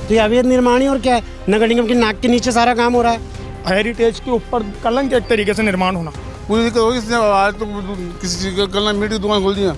तो ये अवैध निर्माण ही और क्या है, नगर निगम की नाक के नीचे सारा काम हो रहा है। हेरिटेज के ऊपर कलंक एक तरीके से निर्माण होना। पूरी दिक्कत होगी इसने आज तो किसी चीज़ का कल मीट की दुकान खोल दिया,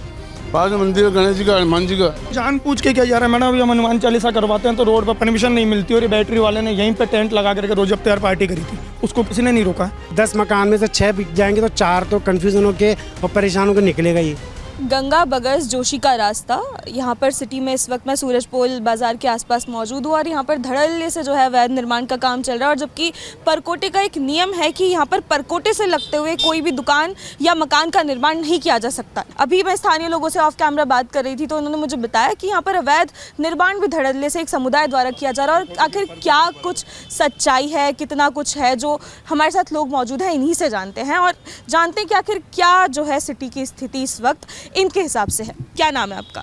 पास में मंदिर है गणेश जी का, हनुमान जी का। जान पूछ के क्या जा रहा है मैडम, अभी हम हनुमान चालीसा करवाते हैं तो रोड पर परमिशन नहीं मिलती और ये बैटरी वाले ने यहीं पे टेंट लगा करके रोज अफ्तार पार्टी करी थी, उसको किसी ने नहीं रोका। 10 मकान में से 6 बिक जाएंगे तो 4 तो कन्फ्यूजन होके और परेशान होकर निकलेगा ही। गंगा बगस जोशी का रास्ता, यहाँ पर सिटी में इस वक्त मैं सूरजपोल बाज़ार के आसपास मौजूद हूँ और यहाँ पर धड़ल्ले से जो है अवैध निर्माण का काम चल रहा है। और जबकि परकोटे का एक नियम है कि यहाँ पर परकोटे से लगते हुए कोई भी दुकान या मकान का निर्माण नहीं किया जा सकता। अभी मैं स्थानीय लोगों से ऑफ कैमरा बात कर रही थी तो उन्होंने मुझे बताया कि यहाँ पर अवैध निर्माण भी धड़ल्ले से एक समुदाय द्वारा किया जा रहा है। और आखिर क्या कुछ सच्चाई है, कितना कुछ है, जो हमारे साथ लोग मौजूद हैं इन्हीं से जानते हैं और जानते हैं कि आखिर क्या जो है सिटी की स्थिति इस वक्त इनके हिसाब से है। क्या नाम है आपका?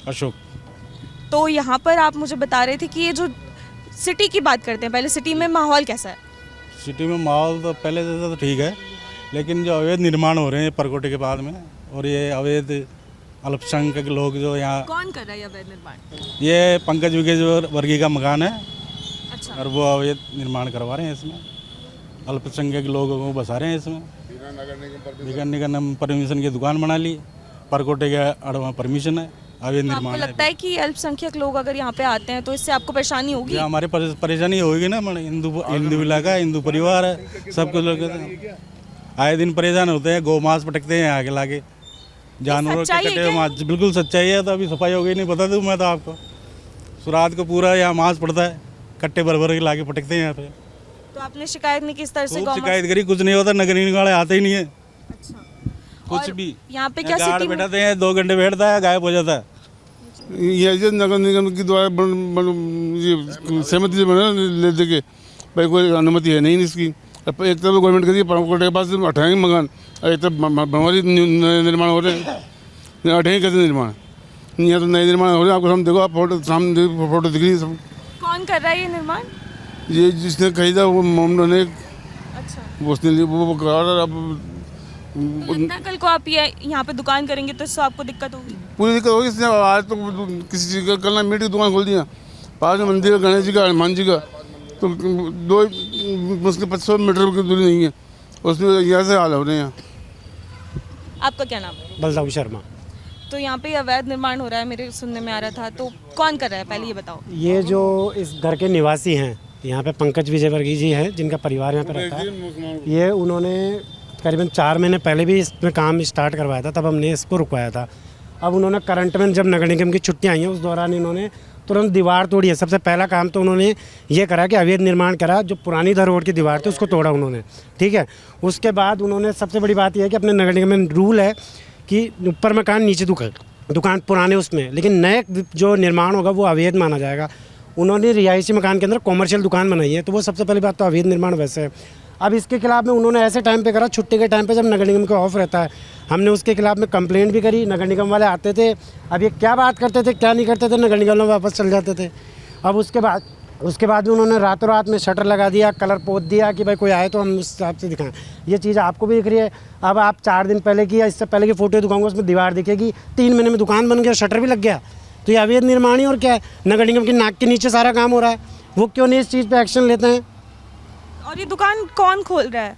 अशोक। तो यहाँ पर आप मुझे बता रहे थे कि ये जो सिटी की बात करते हैं, पहले सिटी में माहौल कैसा है? सिटी में माहौल तो पहले जैसा तो ठीक है, लेकिन जो अवैध निर्माण हो रहे हैं परकोटे के बाद में, और ये अवैध अल्पसंख्यक लोग जो यहाँ, कौन कर रहा है अवैध निर्माण? ये पंकज विकेज वर्गीय का मकान है। अच्छा। और वो अवैध निर्माण करवा रहे हैं इसमें, अल्पसंख्यक लोगों को बसा रहे हैं इसमें। नगर निगम परमिशन की दुकान बना ली, परकोटे के अड़वा परमिशन है, अवैध निर्माण आपको लगता है कि अल्पसंख्यक लोग अगर यहाँ पे आते हैं तो इससे आपको परेशानी होगी? हमारे परेशानी होगी ना, हिंदू इलाका है, हिंदू परिवार है, सबको लोग आए दिन परेशान होते हैं, गौ मांस पटकते हैं आगे लाके, जानवरों के कटे हुए मांस। बिल्कुल सच्चाई है। तो अभी सफाई हो गई नहीं, बता दूँ मैं तो आपको, सुरात को पूरा यहाँ मांस पड़ता है, कट्टे भर भर के लाके पटकते हैं यहाँ पे। तो आपने शिकायत नहीं किस तरह से? शिकायत करी, कुछ नहीं होता, नगर निगम वाले आते ही नहीं है। अच्छा। कुछ भी यहाँ पे क्या गार्ड सिटी में बैठाते हैं, 2 घंटे बैठता है, गायब हो जाता है। ये नगर निगम के द्वारा ये सहमति से बना ले दे के भाई, कोई अनुमति है नहीं इसकी। एक तरफ गवर्नमेंट करिए परकोटे के पास 18 मकान, और एक तरफ बनवारी निर्माण हो रहे हैं, 18 कैसे निर्माण, यहाँ तो नए निर्माण हो रहे हैं। आपको हम देखो, आप फोटो सामने फोटो दिख रही है सब। कौन कर रहा है ये निर्माण? ये जिसने खरीदा वो मोमडो ने, अच्छा। उसने वो करा। अब लगता है कल को आप ये यहाँ पे दुकान करेंगे तो इससे आपको दिक्कत होगी? पूरी दिक्कत होगी इसने आज तो किसी चीज़ का कल मीट की दुकान खोल दिया, पास में मंदिर है गणेश जी का, हनुमान जी का। तो 2 मुश्किल 500 मीटर की दूरी नहीं है, उसमें यहाँ से हाल हो रहे हैं। आपका क्या नाम है? बलदाऊ शर्मा। तो यहाँ पे अवैध निर्माण हो रहा है, मेरे सुनने में आ रहा था, तो कौन कर रहा है पहले ये बताओ? ये जो इस घर के निवासी हैं यहाँ पे पंकज विजयवर्गीय जी हैं, जिनका परिवार यहाँ पे रहता है। ये उन्होंने करीबन 4 महीने पहले भी इसमें काम स्टार्ट करवाया था, तब हमने इसको रुकवाया था। अब उन्होंने करंट में जब नगर निगम की छुट्टियाँ आई हैं उस दौरान इन्होंने तुरंत दीवार तोड़ी है। सबसे पहला काम तो उन्होंने ये करा कि अवैध निर्माण करा, जो पुरानी धर रोड की दीवार थी उसको तोड़ा उन्होंने, ठीक है। उसके बाद उन्होंने सबसे बड़ी बात यह है कि अपने नगर निगम में रूल है कि ऊपर मकान नीचे दुकान पुराने उसमें, लेकिन नए जो निर्माण होगा वो अवैध माना जाएगा। उन्होंने रिहायशी मकान के अंदर कॉमर्शियल दुकान बनाई है, तो वो सबसे पहली बात तो अवैध निर्माण वैसे है। अब इसके खिलाफ में उन्होंने ऐसे टाइम पे करा, छुट्टी के टाइम पे जब नगर निगम का ऑफ रहता है, हमने उसके खिलाफ में कंप्लेंट भी करी। नगर निगम वाले आते थे, अब ये क्या बात करते थे क्या नहीं करते थे, नगर निगम वाले वापस चल जाते थे। अब उसके बाद उन्होंने रातों रात में शटर लगा दिया, कलर पोत दिया कि भाई कोई आए तो हम उस हिसाब से दिखाएं। ये चीज़ आपको भी दिख रही है। अब आप 4 दिन पहले की या इससे पहले की फ़ोटो दिखाऊंगा, उसमें दीवार दिखेगी, 3 महीने में दुकान बन गया, शटर भी लग गया। तो ये अवैध निर्माण ही और क्या है, नगर निगम की नाक के नीचे सारा काम हो रहा है। वो क्यों नहीं इस चीज़ पर एक्शन लेते हैं? और ये दुकान कौन खोल रहा है?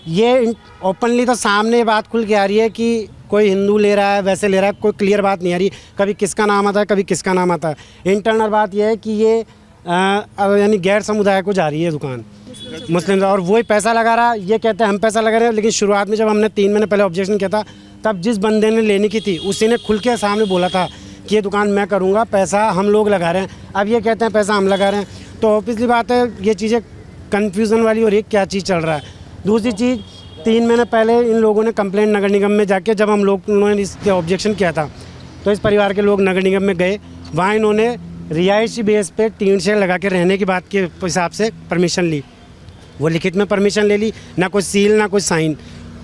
ये ओपनली तो सामने ये बात खुल के आ रही है कि कोई हिंदू ले रहा है, वैसे ले रहा है, कोई क्लियर बात नहीं आ रही। कभी किसका नाम आता है, कभी किसका नाम आता है। इंटरनल बात यह है कि ये यानी गैर समुदाय को जा रही है दुकान, मुस्लिम, और वही पैसा लगा रहा है। ये कहते हैं हम पैसा लगा रहे हैं, लेकिन शुरुआत में जब हमने 3 महीने पहले ऑब्जेक्शन किया था, तब जिस बंदे ने लेने की थी उसी ने खुल के सामने बोला था कि ये दुकान मैं करूँगा, पैसा हम लोग लगा रहे हैं। अब ये कहते हैं पैसा हम लगा रहे हैं, तो ऑब्वियसली बात है ये चीज़ें कन्फ्यूज़न वाली हो रही है, क्या चीज़ चल रहा है। दूसरी चीज़, 3 महीने पहले इन लोगों ने कंप्लेंट नगर निगम में जाके, जब हम लोग उन्होंने इसके ऑब्जेक्शन किया था, तो इस परिवार के लोग नगर निगम में गए, वहाँ इन्होंने रिहायशी बेस पे टीन शेड लगा के रहने की बात के हिसाब से परमिशन ली। वो लिखित में परमिशन ले ली, ना कोई सील ना कोई साइन।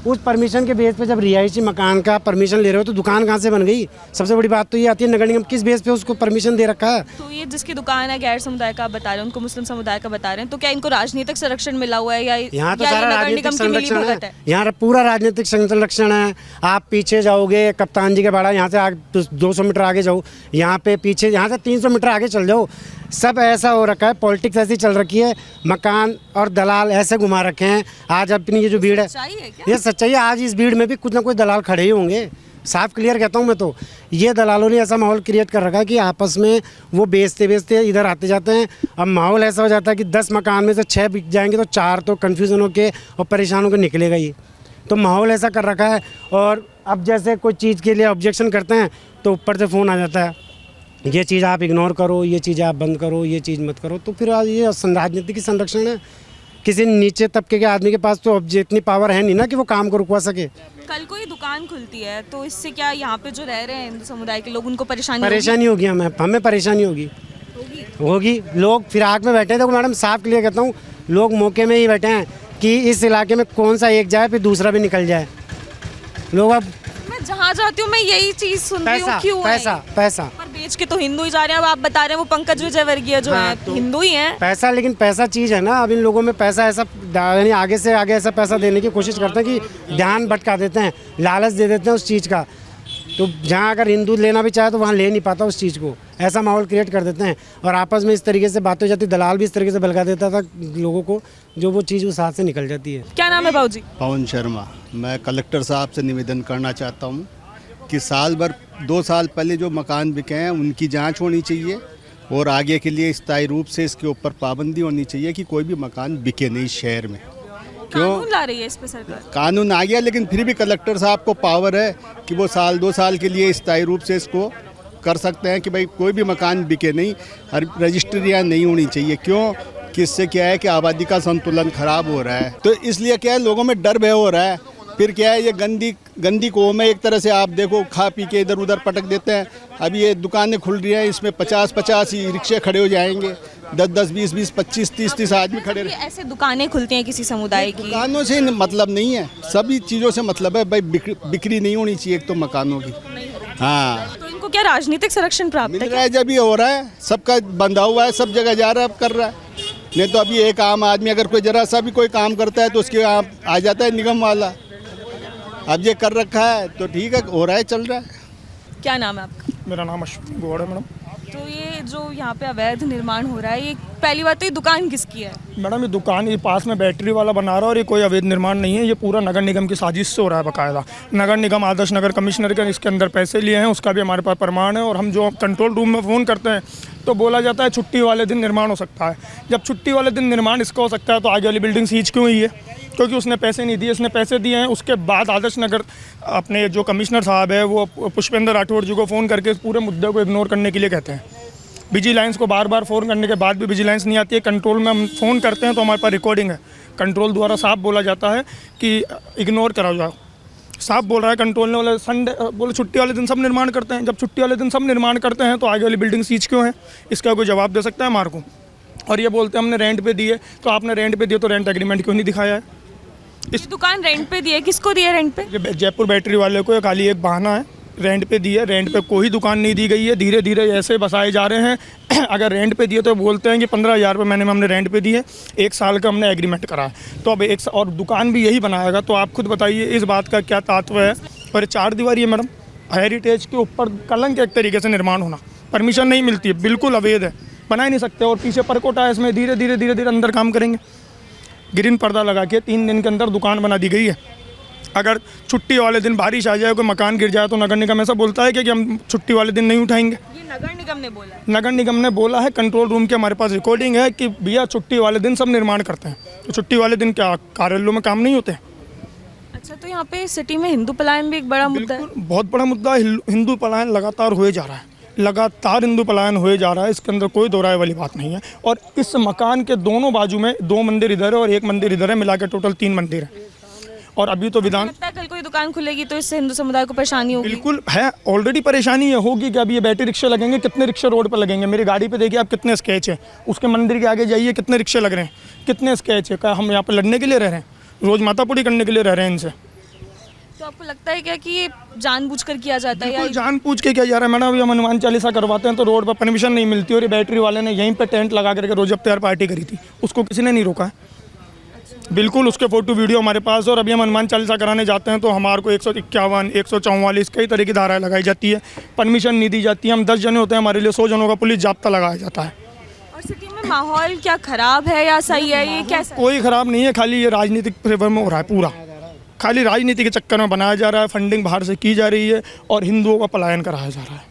उस परमिशन के बेस पे जब रिहायशी मकान का परमिशन ले रहे हो तो दुकान कहाँ से बन गई? सबसे बड़ी बात तो ये आती है, नगर निगम किस बेस पे उसको परमिशन दे रखा है? तो ये जिसकी दुकान है गैर समुदाय का आप बता रहे हैं, उनको मुस्लिम समुदाय का बता रहे हैं, तो क्या इनको राजनीतिक संरक्षण मिला हुआ है या यहाँ तो या सारा नगर राजनीतिक निगम की मिलीभगत संरक्षण है, यहाँ पूरा राजनीतिक संरक्षण है। आप पीछे जाओगे कप्तान जी के बाड़ा, यहाँ से 200 मीटर आगे जाओ, यहाँ पे पीछे, यहाँ से 300 मीटर आगे चल जाओ, सब ऐसा हो रखा है, पॉलिटिक्स ऐसी चल रखी है, मकान और दलाल ऐसे घुमा रखे हैं। आज अपनी ये जो भीड़ है, सच्चाई है क्या? ये सच्चाई है। आज इस भीड़ में भी कुछ ना कुछ दलाल खड़े ही होंगे, साफ क्लियर कहता हूँ मैं तो। ये दलालों ने ऐसा माहौल क्रिएट कर रखा है कि आपस में वो बेचते इधर आते जाते हैं। अब माहौल ऐसा हो जाता है कि 10 मकान में से 6 बिक जाएंगे तो 4 तो कन्फ्यूज़न होके और परेशान होकर निकलेगा ही। तो माहौल ऐसा कर रखा है। और अब जैसे कोई चीज़ के लिए ऑब्जेक्शन करते हैं तो ऊपर से फ़ोन आ जाता है, ये चीज़ आप इग्नोर करो, ये चीज़ आप बंद करो, ये चीज़ मत करो। तो फिर आज ये राजनीति की संरक्षण है। किसी नीचे तबके के आदमी के पास तो अब इतनी पावर है नहीं ना कि वो काम को रुकवा सके। कल को ये दुकान खुलती है तो इससे क्या यहाँ पे जो रह रहे हैं हिंदू समुदाय के लोग, उनको परेशानी होगी? हमें परेशानी होगी। लोग फिराक में बैठे हैं। देखो मैडम, साफ क्लियर कहता हूँ, लोग मौके में ही बैठे हैं कि इस इलाके में कौन सा एक जाए फिर दूसरा भी निकल जाए। लोग अब मैं जहाँ जाती हूँ मैं यही चीज़ सुनती हूँ, क्यों पैसा पर बेच के तो हिंदू ही जा रहे हैं। अब आप बता रहे हैं वो पंकज विजयवर्गीय जो है तो हिंदू ही हैं। पैसा, लेकिन पैसा चीज़ है ना। अब इन लोगों में पैसा ऐसा, यानी आगे से आगे ऐसा पैसा देने की कोशिश करते हैं कि ध्यान भटका देते हैं, लालच दे देते हैं उस चीज़ का। तो जहाँ अगर हिंदू लेना भी चाहे तो वहाँ ले नहीं पाता उस चीज़ को। ऐसा माहौल क्रिएट कर देते हैं और आपस में इस तरीके से बातें हो जाती। दलाल भी इस तरीके से बहका देता था लोगों को, जो वो चीज़ उस हाथ से निकल जाती है। क्या नाम है बाबू जी? पवन शर्मा। मैं कलेक्टर साहब से निवेदन करना चाहता हूँ कि साल भर 2 साल पहले जो मकान बिके हैं उनकी जांच होनी चाहिए और आगे के लिए स्थायी रूप से इसके ऊपर पाबंदी होनी चाहिए कि कोई भी मकान बिके नहीं शहर में। कानून ला रही है इस पे सरकार? कानून आ गया, लेकिन फिर भी कलेक्टर साहब को पावर है कि वो साल 2 साल के लिए स्थायी रूप से इसको कर सकते हैं कि भाई कोई भी मकान बिके नहीं, रजिस्ट्रियाँ नहीं होनी चाहिए। क्यों कि इससे क्या है कि आबादी का संतुलन खराब हो रहा है। तो इसलिए क्या है, लोगों में डर भय हो रहा है। फिर क्या है, ये गंदी कौम है एक तरह से। आप देखो, खा पी के इधर उधर पटक देते हैं। अभी ये दुकानें खुल रही हैं, इसमें 50-50 ही रिक्शे खड़े हो जाएंगे, 10-10, 20-20, 25-30 30 आदमी खड़े। ऐसे दुकानें खुलती हैं किसी समुदाय की? दुकानों से मतलब नहीं है, सभी चीज़ों से मतलब है। भाई बिक्री नहीं होनी चाहिए एक तो मकानों की। हाँ, तो इनको क्या राजनीतिक संरक्षण प्राप्त मिल है? रहा है, जब ये हो रहा है, सबका बंधा हुआ है, सब जगह जा रहा है, कर रहा है। नहीं तो अभी एक आम आदमी अगर कोई जरा सा भी कोई काम करता है तो उसके आ जाता है निगम वाला। अब ये कर रखा है तो ठीक है, हो रहा है, चल रहा है। क्या नाम है आपका? मेरा नाम अश्विन गौड़ है मैडम। तो ये जो यहाँ पे अवैध निर्माण हो रहा है, ये पहली बात तो ये दुकान किसकी है? मैडम ये दुकान ये पास में बैटरी वाला बना रहा है और ये कोई अवैध निर्माण नहीं है। ये पूरा नगर निगम की साजिश से हो रहा है बाकायदा। नगर निगम आदर्श नगर कमिश्नर के इसके अंदर पैसे लिए हैं, उसका भी हमारे पास प्रमाण है। और हम जो कंट्रोल रूम में फ़ोन करते हैं तो बोला जाता है छुट्टी वाले दिन निर्माण हो सकता है। जब छुट्टी वाले दिन निर्माण इसका हो सकता है तो आगे वाली बिल्डिंग सीज क्यों हुई है? क्योंकि उसने पैसे नहीं दिए। इसने पैसे दिए हैं, उसके बाद आदर्श नगर अपने जो कमिश्नर साहब है वो पुष्पेंद्र राठौड़ जी को फ़ोन करके इस पूरे मुद्दे को इग्नोर करने के लिए कहते हैं। विजिलेंस को बार बार फ़ोन करने के बाद भी विजिलेंस नहीं आती है। कंट्रोल में हम फ़ोन करते हैं तो हमारे पास रिकॉर्डिंग है, कंट्रोल द्वारा साफ बोला जाता है कि इग्नोर करा जाओ। साफ बोल रहा है कंट्रोल ने, बोले संडे, बोले छुट्टी वाले दिन सब निर्माण करते हैं। जब छुट्टी वाले दिन सब निर्माण करते हैं तो आगे वाली बिल्डिंग सीज क्यों है? इसका कोई जवाब दे सकता है हमारे को? और ये बोलते हैं हमने रेंट पे दिए, तो आपने रेंट पे दिए तो रेंट एग्रीमेंट क्यों नहीं दिखाया है? इस दुकान रेंट पे दी है, किसको दी है रेंट पे? ये जयपुर बैटरी वाले को खाली एक बहाना है, रेंट पे दी है। रेंट पे कोई दुकान नहीं दी गई है, धीरे धीरे ऐसे बसाए जा रहे हैं। अगर रेंट पे दिए तो बोलते हैं कि 15,000 रुपये महीने में हमने रेंट पे दिए, 1 साल का हमने एग्रीमेंट करा है। तो अब और दुकान भी यही बनाएगा, तो आप खुद बताइए इस बात का क्या तात्पर्य है? और 4 दीवारी है मैडम, हेरिटेज के ऊपर कलंक एक तरीके से निर्माण होना, परमिशन नहीं मिलती है, बिल्कुल अवैध है, बना ही नहीं सकते। और पीछे परकोटा है, इसमें धीरे धीरे अंदर काम करेंगे। ग्रीन पर्दा लगा के 3 दिन के अंदर दुकान बना दी गई है। अगर छुट्टी वाले दिन बारिश आ जाए, कोई मकान गिर जाए तो नगर निगम ऐसा बोलता है कि हम छुट्टी वाले दिन नहीं उठाएंगे? ये नगर निगम ने बोला है। नगर निगम ने बोला है, कंट्रोल रूम के हमारे पास रिकॉर्डिंग है कि भैया छुट्टी वाले दिन सब निर्माण करते हैं। तो छुट्टी वाले दिन क्या कार्यालयों में काम नहीं होते? अच्छा, तो यहाँ पे सिटी में हिंदू पलायन भी एक बड़ा मुद्दा है। बहुत बड़ा मुद्दा है। हिंदू पलायन लगातार हुए जा रहा है, लगातार हिंदू पलायन हुए जा रहा है, इसके अंदर कोई दो राय वाली बात नहीं है। और इस मकान के दोनों बाजू में 2 मंदिर इधर है और 1 मंदिर इधर है, मिला के टोटल 3 मंदिर है। और अभी तो विधान लगता है कल कोई दुकान खुलेगी तो इससे हिंदू समुदाय को परेशानी होगी। बिल्कुल है, ऑलरेडी परेशानी है, होगी कि अभी ये बैटरी रिक्शे लगेंगे, कितने रिक्शे रोड पर लगेंगे? मेरी गाड़ी पे देखिए आप कितने स्केच है, उसके मंदिर के आगे जाइए कितने रिक्शे लग रहे हैं, कितने स्केच है। क्या हम यहाँ पर लड़ने के लिए रह रहे हैं? रोज़ मातापुरी करने के लिए रह रहे हैं इनसे? तो आपको लगता है क्या कि ये जानबूझकर किया जाता है? या जानबूझ के किया जा रहा है मैडम? अभी हम हनुमान चालीसा करवाते हैं तो रोड पर परमिशन नहीं मिलती, और ये बैटरी वाले ने यहीं पे टेंट लगा करके रोज अफ्तार पार्टी करी थी, उसको किसी ने नहीं रोका है। बिल्कुल, उसके फोटो वीडियो हमारे पास है। और अभी हम हनुमान चालीसा कराने जाते हैं तो हमारे को 151, 144 कई तरह की धाराएं लगाई जाती है, परमिशन नहीं दी जाती है। हम 10 जने होते हैं, हमारे लिए 100 जनों का पुलिस जाब्ता लगाया जाता है। और सिटी में माहौल क्या खराब है या सही है, ये कैसा? कोई ख़राब नहीं है, खाली ये राजनीतिक फेवर में हो रहा है पूरा, खाली राजनीति के चक्कर में बनाया जा रहा है, फंडिंग बाहर से की जा रही है और हिंदुओं का पलायन कराया जा रहा है।